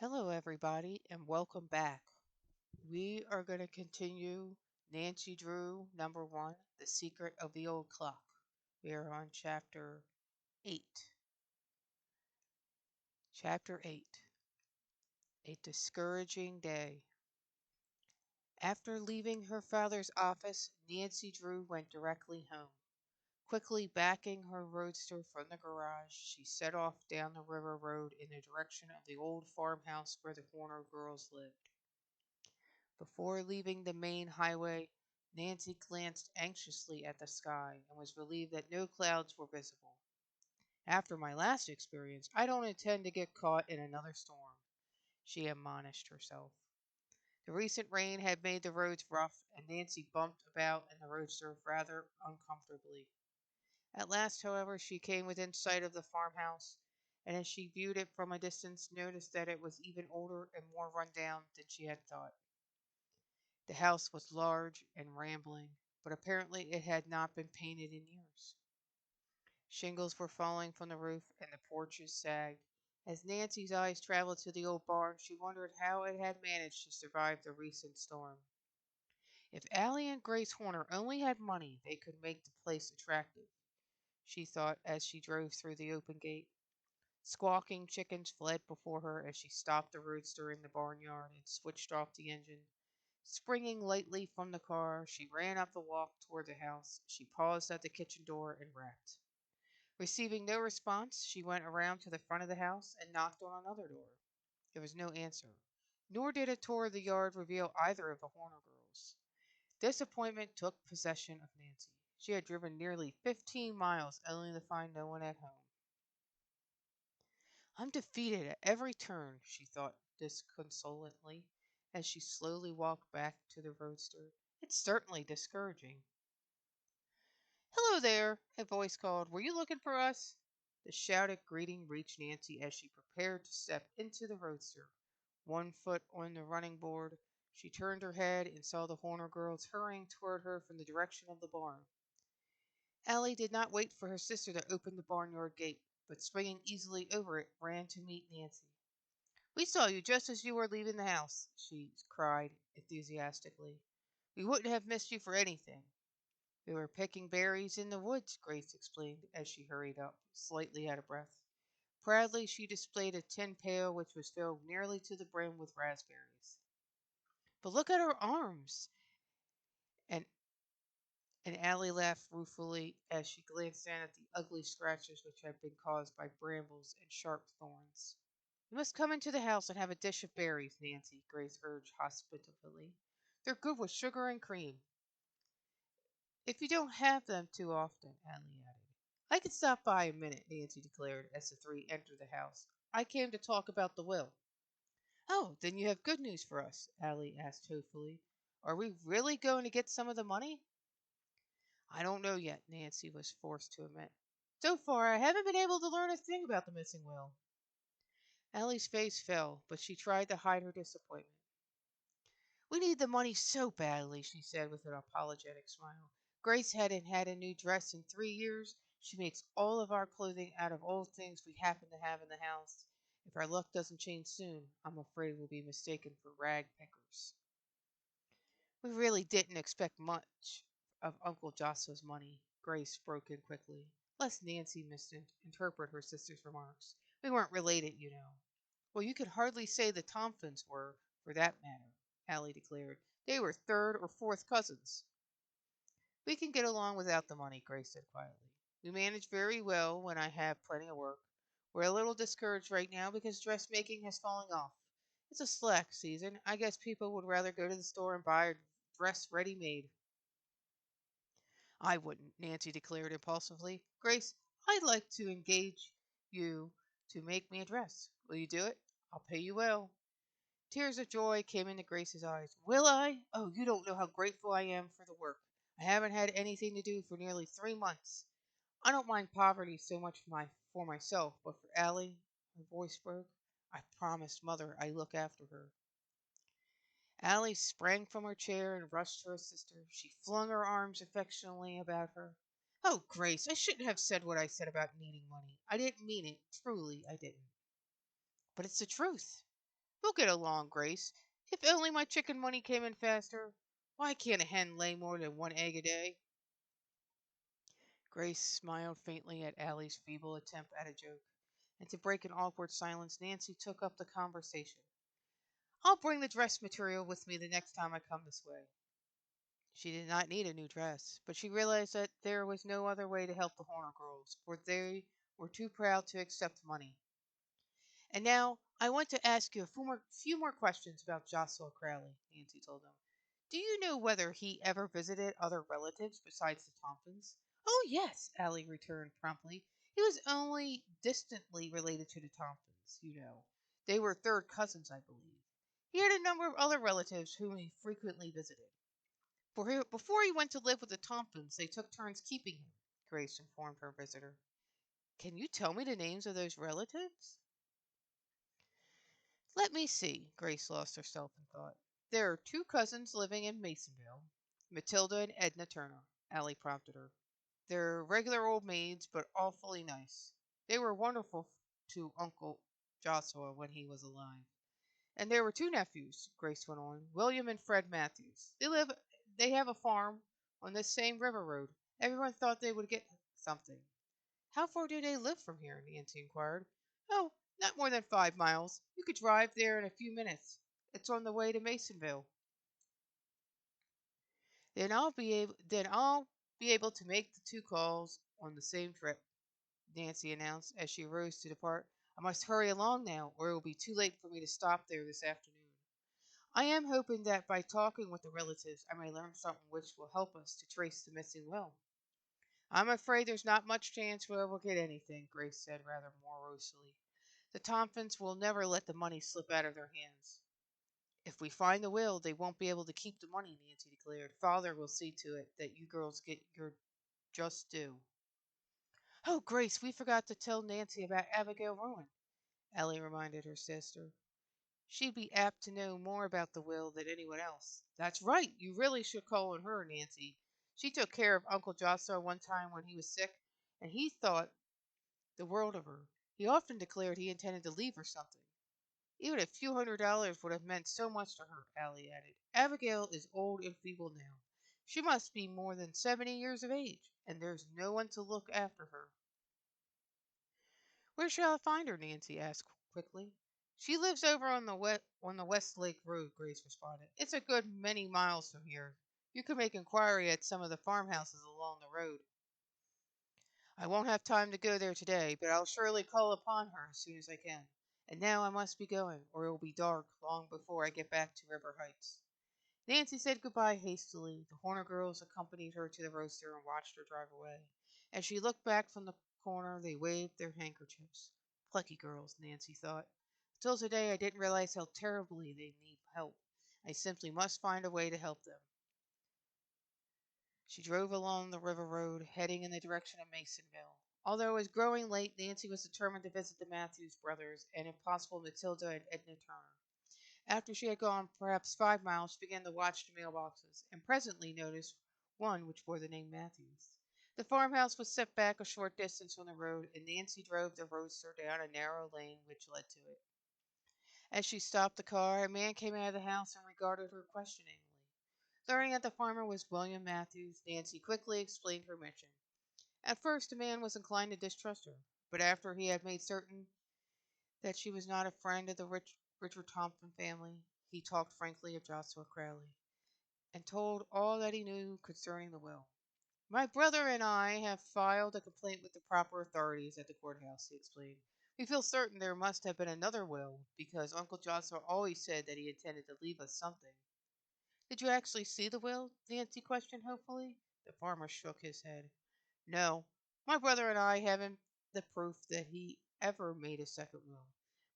Hello, everybody, and welcome back. We are going to continue Nancy Drew, number one, The Secret of the Old Clock. We are on chapter 8. Chapter 8 A Discouraging Day. After leaving her father's office, Nancy Drew went directly home. Quickly backing her roadster from the garage, she set off down the river road in the direction of the old farmhouse where the Horner girls lived. Before leaving the main highway, Nancy glanced anxiously at the sky and was relieved that no clouds were visible. After my last experience, I don't intend to get caught in another storm, she admonished herself. The recent rain had made the roads rough, and Nancy bumped about in the roadster rather uncomfortably. At last, however, she came within sight of the farmhouse, and as she viewed it from a distance, noticed that it was even older and more run down than she had thought. The house was large and rambling, but apparently it had not been painted in years. Shingles were falling from the roof and the porches sagged. As Nancy's eyes traveled to the old barn, she wondered how it had managed to survive the recent storm. If Allie and Grace Horner only had money, they could make the place attractive, she thought as she drove through the open gate. Squawking chickens fled before her as she stopped the roadster in the barnyard and switched off the engine. Springing lightly from the car, she ran up the walk toward the house. She paused at the kitchen door and rapped. Receiving no response, she went around to the front of the house and knocked on another door. There was no answer, nor did a tour of the yard reveal either of the Horner girls. Disappointment took possession of Nancy. She had driven nearly 15 miles only to find no one at home. I'm defeated at every turn, she thought disconsolately as she slowly walked back to the roadster. It's certainly discouraging. Hello there, a voice called. Were you looking for us? The shouted greeting reached Nancy as she prepared to step into the roadster. One foot on the running board, she turned her head and saw the Horner girls hurrying toward her from the direction of the barn. Allie did not wait for her sister to open the barnyard gate, but springing easily over it, ran to meet Nancy. We saw you just as you were leaving the house, she cried enthusiastically. We wouldn't have missed you for anything. We were picking berries in the woods, Grace explained as she hurried up, slightly out of breath. Proudly, she displayed a tin pail which was filled nearly to the brim with raspberries. But look at her arms! And, and Allie laughed ruefully as she glanced down at the ugly scratches which had been caused by brambles and sharp thorns. You must come into the house and have a dish of berries, Nancy, Grace urged hospitably. They're good with sugar and cream. If you don't have them too often, Allie added. I could stop by a minute, Nancy declared as the three entered the house. I came to talk about the will. Oh, then you have good news for us, Allie asked hopefully. Are we really going to get some of the money? I don't know yet, Nancy was forced to admit. So far, I haven't been able to learn a thing about the missing will. Allie's face fell, but she tried to hide her disappointment. We need the money so badly, she said with an apologetic smile. Grace hadn't had a new dress in 3 years. She makes all of our clothing out of old things we happen to have in the house. If our luck doesn't change soon, I'm afraid we'll be mistaken for rag pickers. We really didn't expect much of Uncle Joshua's money, Grace broke in quickly, lest Nancy misinterpret her sister's remarks. We weren't related, you know. Well, you could hardly say the Tompkins were, for that matter, Allie declared. They were third or fourth cousins. We can get along without the money, Grace said quietly. We manage very well when I have plenty of work. We're a little discouraged right now because dressmaking has fallen off. It's a slack season. I guess people would rather go to the store and buy a dress ready made. I wouldn't, Nancy declared impulsively. Grace, I'd like to engage you to make me a dress. Will you do it? I'll pay you well. Tears of joy came into Grace's eyes. Will I? Oh, you don't know how grateful I am for the work. I haven't had anything to do for nearly 3 months. I don't mind poverty so much for myself, but for Allie, her voice broke. I promised Mother I'd look after her. Allie sprang from her chair and rushed to her sister. She flung her arms affectionately about her. Oh, Grace, I shouldn't have said what I said about needing money. I didn't mean it. Truly, I didn't. But it's the truth. We'll get along, Grace. If only my chicken money came in faster. Why can't a hen lay more than one egg a day? Grace smiled faintly at Allie's feeble attempt at a joke, and to break an awkward silence, Nancy took up the conversation. I'll bring the dress material with me the next time I come this way. She did not need a new dress, but she realized that there was no other way to help the Horner girls, for they were too proud to accept money. And now I want to ask you a few more questions about Joshua Crowley, Nancy told them. Do you know whether he ever visited other relatives besides the Tompkins? Oh, yes, Allie returned promptly. He was only distantly related to the Tompkins, you know. They were third cousins, I believe. He had a number of other relatives whom he frequently visited. Before he went to live with the Tompkins, they took turns keeping him, Grace informed her visitor. Can you tell me the names of those relatives? Let me see. Grace lost herself in thought. There are two cousins living in Masonville, Matilda and Edna Turner, Allie prompted her. They're regular old maids, but awfully nice. They were wonderful to Uncle Joshua when he was alive. And there were two nephews, Grace went on, William and Fred Matthews. They have a farm on this same river road. Everyone thought they would get something. How far do they live from here? Nancy inquired. Oh, not more than 5 miles. You could drive there in a few minutes. It's on the way to Masonville. Then I'll be able to make the two calls on the same trip, Nancy announced as she rose to depart. I must hurry along now, or it will be too late for me to stop there this afternoon. I am hoping that by talking with the relatives I may learn something which will help us to trace the missing will. I'm afraid there's not much chance we'll ever get anything, Grace said rather morosely. The Tompkins will never let the money slip out of their hands. If we find the will, they won't be able to keep the money, Nancy declared. Father will see to it that you girls get your just due. Oh, Grace, we forgot to tell Nancy about Abigail Rowan, Ellie reminded her sister. She'd be apt to know more about the will than anyone else. That's right. You really should call on her, Nancy. She took care of Uncle Joshua one time when he was sick, and he thought the world of her. He often declared he intended to leave her something. Even a few $100s would have meant so much to her, Allie added. Abigail is old and feeble now. She must be more than 70 years of age, and there's no one to look after her. Where shall I find her? Nancy asked quickly. She lives over on the West Lake Road, Grace responded. It's a good many miles from here. You can make inquiry at some of the farmhouses along the road. I won't have time to go there today, but I'll surely call upon her as soon as I can. And now I must be going, or it will be dark long before I get back to River Heights. Nancy said goodbye hastily. The Horner girls accompanied her to the roadster and watched her drive away. As she looked back from the corner, they waved their handkerchiefs. Plucky girls, Nancy thought. Until today, I didn't realize how terribly they need help. I simply must find a way to help them. She drove along the river road, heading in the direction of Masonville. Although it was growing late, Nancy was determined to visit the Matthews brothers and, if possible, Matilda and Edna Turner. After she had gone perhaps 5 miles, she began to watch the mailboxes, and presently noticed one which bore the name Matthews. The farmhouse was set back a short distance from the road, and Nancy drove the roadster down a narrow lane which led to it. As she stopped the car, a man came out of the house and regarded her questioningly. Learning that the farmer was William Matthews, Nancy quickly explained her mission. At first, the man was inclined to distrust her, but after he had made certain that she was not a friend of the Richard Thompson family, he talked frankly of Joshua Crowley, and told all that he knew concerning the will. My brother and I have filed a complaint with the proper authorities at the courthouse, he explained. We feel certain there must have been another will, because Uncle Joshua always said that he intended to leave us something. Did you actually see the will? Nancy questioned hopefully. The farmer shook his head. No, my brother and I haven't the proof that he ever made a second will.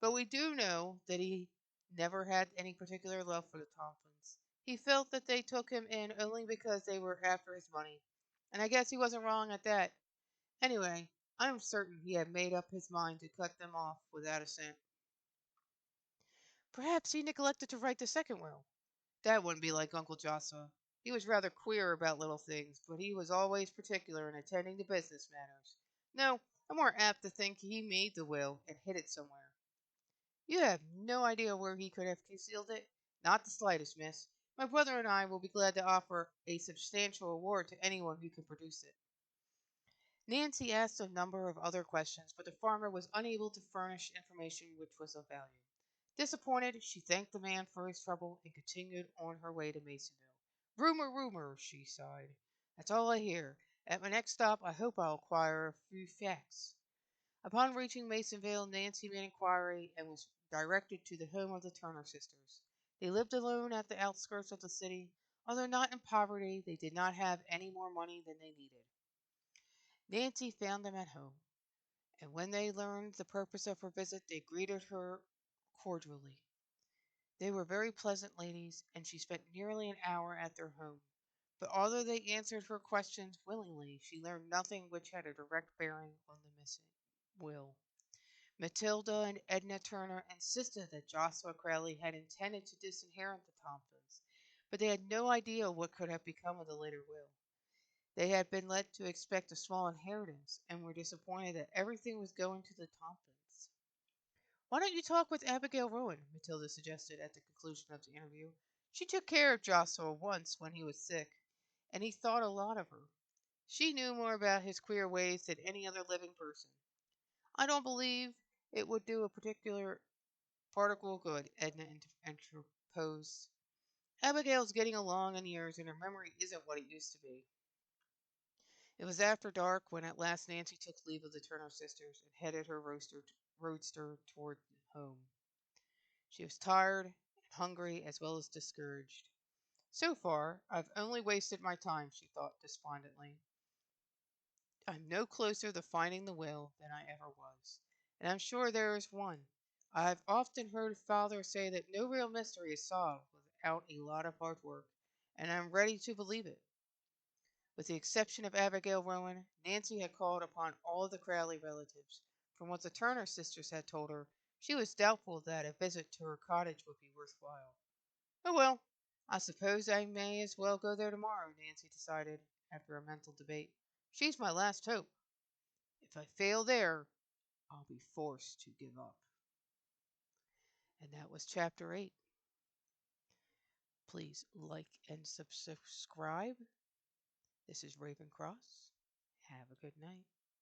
But we do know that he never had any particular love for the Tompkins. He felt that they took him in only because they were after his money. And I guess he wasn't wrong at that. Anyway, I'm certain he had made up his mind to cut them off without a cent. Perhaps he neglected to write the second will. That wouldn't be like Uncle Joshua. He was rather queer about little things, but he was always particular in attending to business matters. No, I'm more apt to think he made the will and hid it somewhere. You have no idea where he could have concealed it? Not the slightest, miss. My brother and I will be glad to offer a substantial reward to anyone who can produce it. Nancy asked a number of other questions, but the farmer was unable to furnish information which was of value. Disappointed, she thanked the man for his trouble and continued on her way to Masonville. Rumor, rumor, she sighed. That's all I hear. At my next stop, I hope I'll acquire a few facts. Upon reaching Masonville, Nancy made inquiry and was directed to the home of the Turner sisters. They lived alone at the outskirts of the city. Although not in poverty, they did not have any more money than they needed. Nancy found them at home, and when they learned the purpose of her visit, they greeted her cordially. They were very pleasant ladies, and she spent nearly an hour at their home. But although they answered her questions willingly, she learned nothing which had a direct bearing on the missing will. Matilda and Edna Turner insisted that Joshua Crowley had intended to disinherit the Tompkins, but they had no idea what could have become of the later will. They had been led to expect a small inheritance, and were disappointed that everything was going to the Tompkins. "Why don't you talk with Abigail Rowan?" Matilda suggested at the conclusion of the interview. "She took care of Joshua once when he was sick, and he thought a lot of her. She knew more about his queer ways than any other living person." "I don't believe it would do a particular particle of good," Edna interposed. "Abigail's getting along in years, and her memory isn't what it used to be." It was after dark when at last Nancy took leave of the Turner sisters and headed her roadster toward home. She was tired and hungry as well as discouraged. "So far, I've only wasted my time," she thought despondently. "I'm no closer to finding the will than I ever was, and I'm sure there is one. I've often heard father say that no real mystery is solved without a lot of hard work, and I'm ready to believe it." With the exception of Abigail Rowan, Nancy had called upon all the Crowley relatives. From what the Turner sisters had told her, she was doubtful that a visit to her cottage would be worth while. "Oh, well, I suppose I may as well go there tomorrow," Nancy decided, after a mental debate. "She's my last hope. If I fail there, I'll be forced to give up." And that was chapter 8. Please like and subscribe. This is Raven Cross. Have a good night.